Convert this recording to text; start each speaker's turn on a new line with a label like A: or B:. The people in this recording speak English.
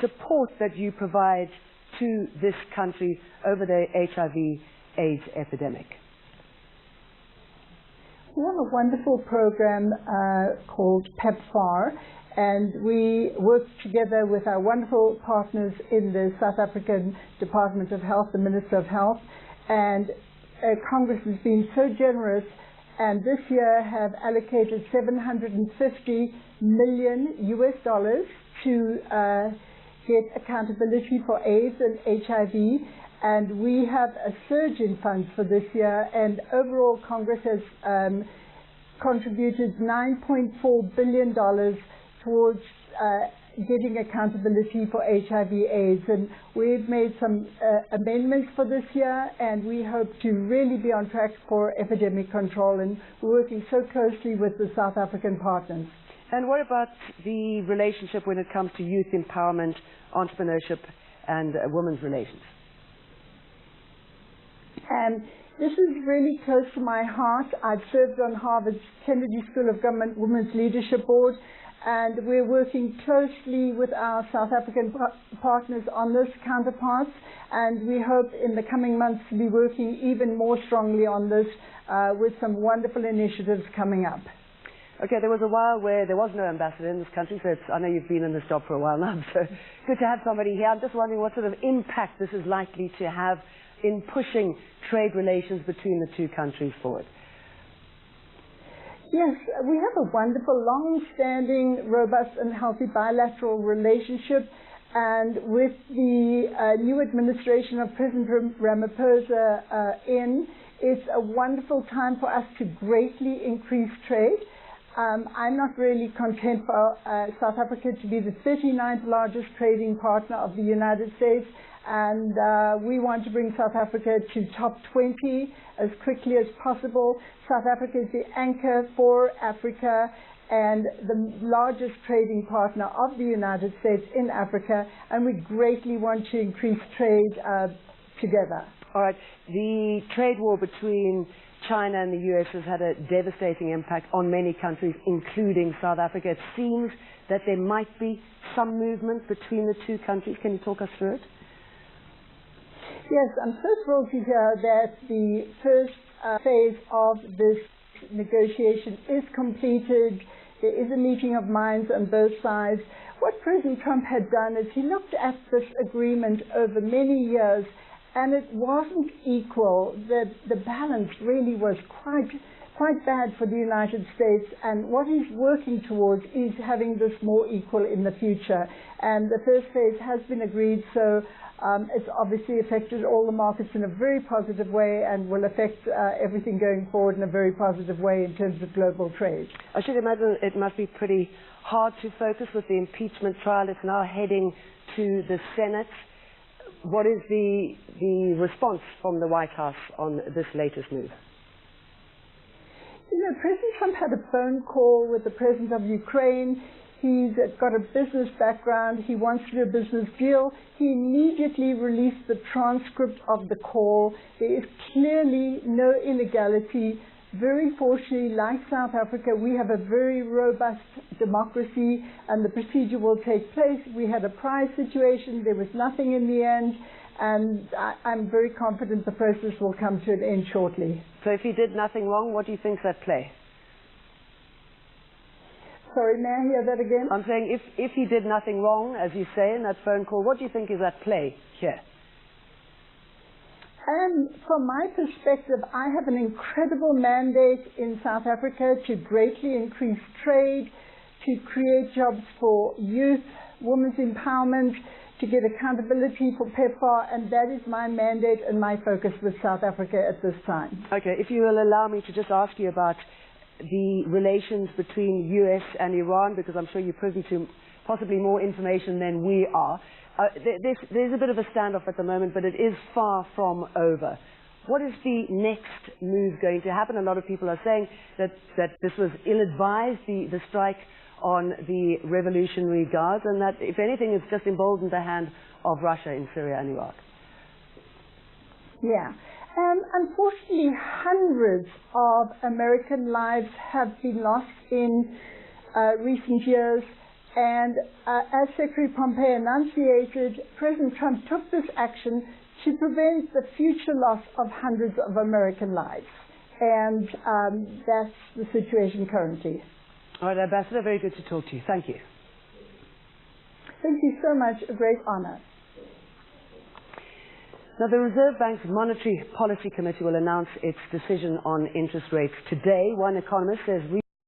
A: support that you provide to this country over the HIV/AIDS epidemic?
B: We have a wonderful program called PEPFAR, and we work together with our wonderful partners in the South African Department of Health, the Minister of Health, and Congress has been so generous, and this year have allocated $750 million to get accountability for AIDS and HIV, and we have a surge in funds for this year, and overall Congress has contributed $9.4 billion towards getting accountability for HIV/AIDS, and we've made some amendments for this year, and we hope to really be on track for epidemic control, and we're working so closely with the South African partners.
A: And what about the relationship when it comes to youth empowerment, entrepreneurship, and women's relations?
B: This is really close to my heart. I've served on Harvard's Kennedy School of Government Women's Leadership Board, and we're working closely with our South African partners on this counterparts, and we hope in the coming months to be working even more strongly on this with some wonderful initiatives coming up.
A: Okay, there was a while where there was no ambassador in this country, so I know you've been in this job for a while now, so good to have somebody here. I'm just wondering what sort of impact this is likely to have in pushing trade relations between the two countries forward.
B: Yes, we have a wonderful, long-standing, robust and healthy bilateral relationship, and with the new administration of President Ramaphosa it's a wonderful time for us to greatly increase trade. I'm not really content for South Africa to be the 39th largest trading partner of the United States, and we want to bring South Africa to top 20 as quickly as possible. South Africa is the anchor for Africa and the largest trading partner of the United States in Africa, and we greatly want to increase trade together.
A: All right. The trade war between China and the U.S. has had a devastating impact on many countries, including South Africa. It seems that there might be some movement between the two countries. Can you talk us through it?
B: Yes, I'm so thrilled to hear that the first phase of this negotiation is completed. There is a meeting of minds on both sides. What President Trump had done is he looked at this agreement over many years, and it wasn't equal. The balance really was quite bad for the United States, and what he's working towards is having this more equal in the future. And the first phase has been agreed, so it's obviously affected all the markets in a very positive way and will affect everything going forward in a very positive way in terms of global trade.
A: I should imagine it must be pretty hard to focus with the impeachment trial. It's now heading to the Senate. What is the response from the White House on this latest move?
B: You know, President Trump had a phone call with the President of Ukraine. He's got a business background. He wants to do a business deal. He immediately released the transcript of the call. There is clearly no illegality. Very fortunately, like South Africa, we have a very robust democracy, and the procedure will take place. We had a prize situation. There was nothing in the end, and I'm very confident the process will come to an end shortly.
A: So if he did nothing wrong, what do you think's at play?
B: Sorry, may I hear that again?
A: I'm saying if he did nothing wrong, as you say in that phone call, what do you think is at play here?
B: From my perspective, I have an incredible mandate in South Africa to greatly increase trade, to create jobs for youth, women's empowerment, to get accountability for PEPFAR, and that is my mandate and my focus with South Africa at this time.
A: Okay, if you will allow me to just ask you about the relations between U.S. and Iran, because I'm sure you're privy to possibly more information than we are. There's a bit of a standoff at the moment, but it is far from over. What is the next move going to happen? A lot of people are saying that this was ill-advised, the strike on the Revolutionary Guards, and that, if anything, it's just emboldened the hand of Russia in Syria and Iraq.
B: Yeah. Unfortunately, hundreds of American lives have been lost in recent years, And as Secretary Pompeo enunciated, President Trump took this action to prevent the future loss of hundreds of American lives. And that's the situation currently.
A: All right, Ambassador, very good to talk to you. Thank you.
B: Thank you so much. A great honor.
A: Now, the Reserve Bank's Monetary Policy Committee will announce its decision on interest rates today. One economist says